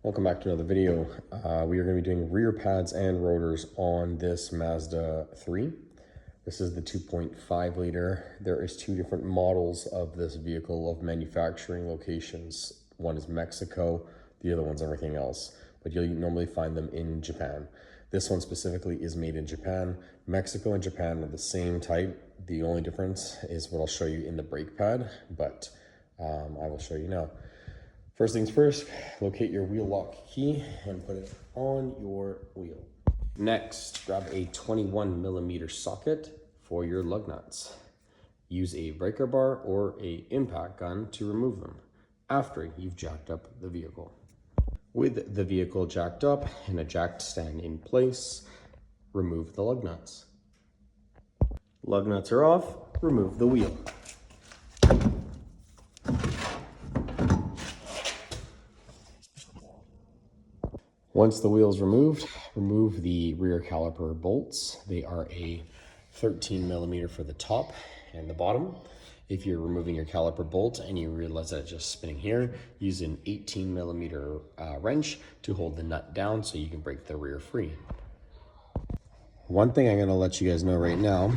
Welcome back to another video. We are going to be doing rear pads and rotors on this Mazda 3. This is the 2.5 liter. There is two different models of this vehicle of manufacturing locations. One is Mexico, the other one's everything else, but you'll normally find them in Japan. This one specifically is made in Japan. Mexico and Japan are the same type. The only difference is what I'll show you in the brake pad, but I will show you now. First things first, locate your wheel lock key and put it on your wheel. Next, grab a 21mm socket for your lug nuts. Use a breaker bar or a impact gun to remove them after you've jacked up the vehicle. With the vehicle jacked up and a jacked stand in place, remove the lug nuts. Lug nuts are off, remove the wheel. Once the wheel is removed, remove the rear caliper bolts. They are a 13mm for the top and the bottom. If you're removing your caliper bolt and you realize that it's just spinning here, use an 18mm wrench to hold the nut down so you can break the rear free. One thing I'm going to let you guys know right now,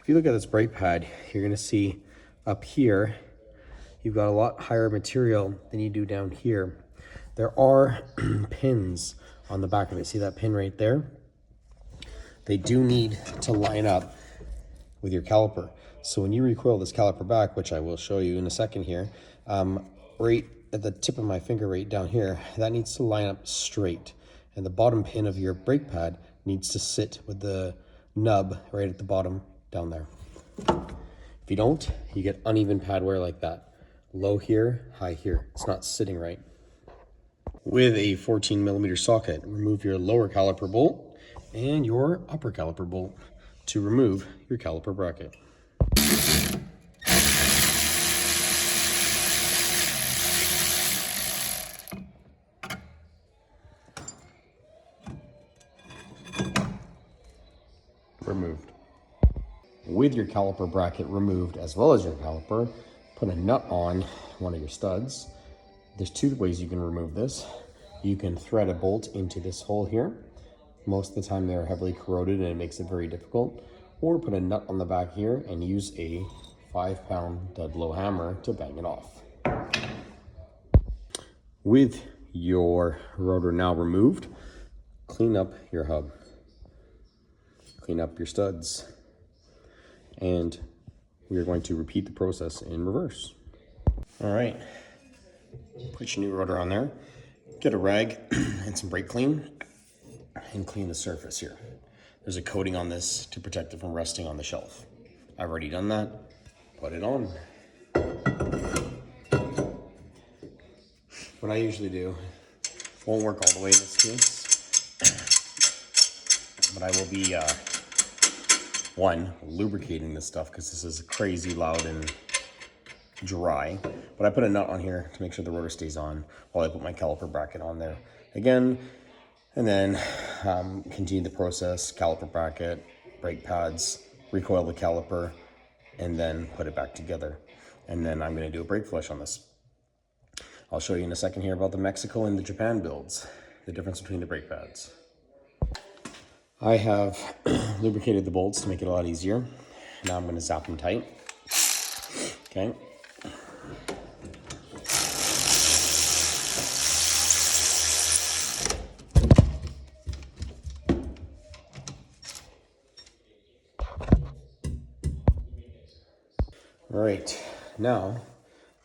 if you look at this brake pad, you're going to see up here, you've got a lot higher material than you do down here. There are pins on the back of it. See that pin right there? They do need to line up with your caliper. So when you recoil this caliper back, which I will show you in a second here, right at the tip of my finger right down here, that needs to line up straight. And the bottom pin of your brake pad needs to sit with the nub right at the bottom down there. If you don't, you get uneven pad wear like that. Low here, high here. It's not sitting right. With a 14mm socket, remove your lower caliper bolt and your upper caliper bolt to remove your caliper bracket. Removed. With your caliper bracket removed as well as your caliper, put a nut on one of your studs. There's two ways you can remove this. You can thread a bolt into this hole here. Most of the time they're heavily corroded and it makes it very difficult. Or put a nut on the back here and use a 5-pound dead blow hammer to bang it off. With your rotor now removed, clean up your hub. Clean up your studs. And we are going to repeat the process in reverse. All right. Put your new rotor on there, get a rag and some brake clean, and clean the surface here. There's a coating on this to protect it from rusting on the shelf. I've already done that. Put it on. What I usually do, won't work all the way in this case, but I will be, lubricating this stuff because this is crazy loud and dry, but I put a nut on here to make sure the rotor stays on while I put my caliper bracket on there again, and then continue the process, caliper bracket, brake pads, recoil the caliper, and then put it back together. And then I'm going to do a brake flush on this. I'll show you in a second here about the Mexico and the Japan builds, the difference between the brake pads. I have lubricated the bolts to make it a lot easier. Now I'm going to zap them tight. Okay. All right, now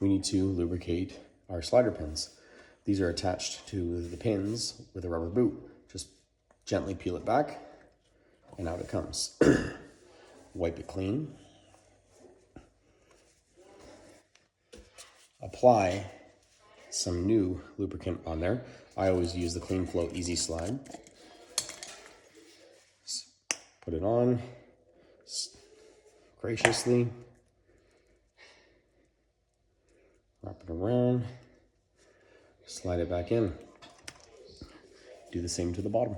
we need to lubricate our slider pins. These are attached to the pins with a rubber boot. Just gently peel it back and out it comes. Wipe it clean. Apply some new lubricant on there. I always use the Clean Flow Easy Slide. Put it on graciously. Wrap it around. Slide it back in. Do the same to the bottom.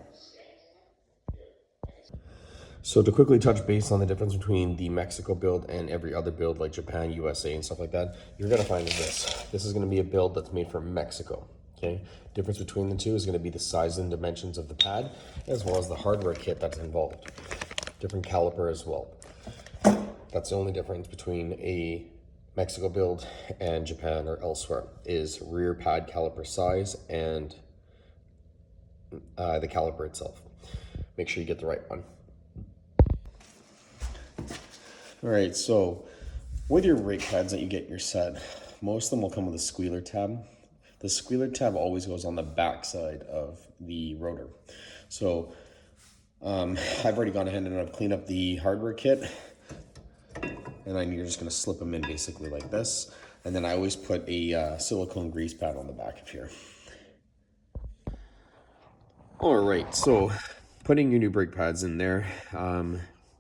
So to quickly touch base on the difference between the Mexico build and every other build like Japan, USA, and stuff like that, you're gonna find this. This is gonna be a build that's made for Mexico, Okay, difference between the two is going to be the size and dimensions of the pad, as well as the hardware kit that's involved. Different caliper as well. That's the only difference between a Mexico build and Japan or elsewhere, is rear pad caliper size and the caliper itself. Make sure you get the right one. All right, so with your brake pads that you get in your set, most of them will come with a squealer tab. The squealer tab always goes on the back side of the rotor. So I've already gone ahead and I've cleaned up the hardware kit, and then you're just going to slip them in basically like this. And then I always put a silicone grease pad on the back of here. All right, so putting your new brake pads in there,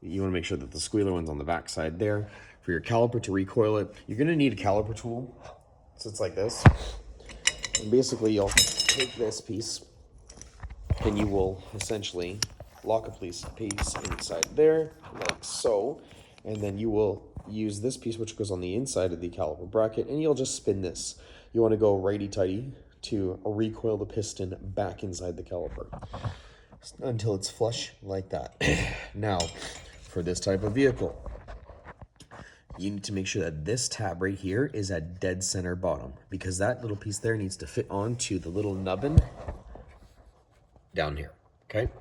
you want to make sure that the squealer one's on the back side there. For your caliper to recoil it, you're going to need a caliper tool. So it's like this. And basically you'll take this piece and you will essentially lock a piece inside there, like so. And then you will use this piece, which goes on the inside of the caliper bracket, and you'll just spin this. You want to go righty-tighty to recoil the piston back inside the caliper until it's flush like that. Now, for this type of vehicle, you need to make sure that this tab right here is at dead center bottom, because that little piece there needs to fit onto the little nubbin down here, okay?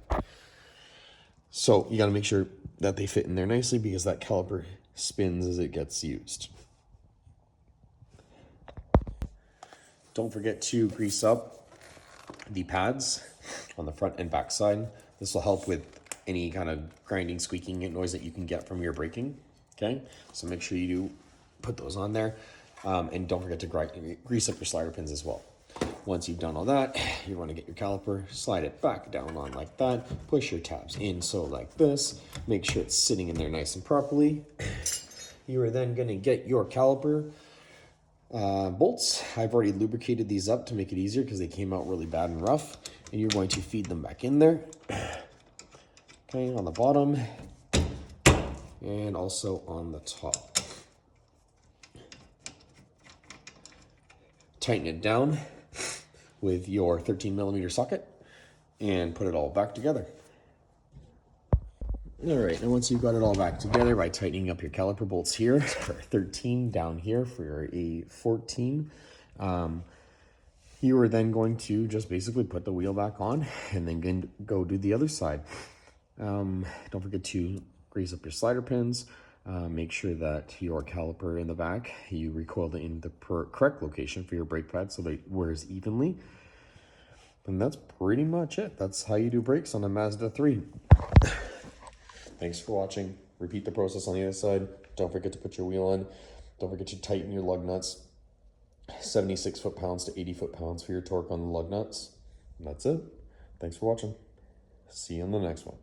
So you got to make sure that they fit in there nicely, because that caliper spins as it gets used. Don't forget to grease up the pads on the front and back side. This will help with any kind of grinding, squeaking noise that you can get from your braking. Okay, so make sure you do put those on there, and don't forget to grease up your slider pins as well. Once you've done all that, you want to get your caliper, slide it back down on like that, push your tabs in so like this, make sure it's sitting in there nice and properly. You are then going to get your caliper bolts. I've already lubricated these up to make it easier because they came out really bad and rough, and you're going to feed them back in there. Okay, on the bottom and also on the top. Tighten it down with your 13mm socket and put it all back together. All right, and once you've got it all back together by tightening up your caliper bolts here for 13, down here for a 14, you are then going to just basically put the wheel back on and then go do the other side. Don't forget to grease up your slider pins. Make sure that your caliper in the back, you recoil it in the correct location for your brake pad so that it wears evenly. And that's pretty much it. That's how you do brakes on a Mazda 3. Thanks for watching. Repeat the process on the other side. Don't forget to put your wheel on. Don't forget to tighten your lug nuts. 76 foot-pounds to 80 foot-pounds for your torque on the lug nuts. And that's it. Thanks for watching. See you on the next one.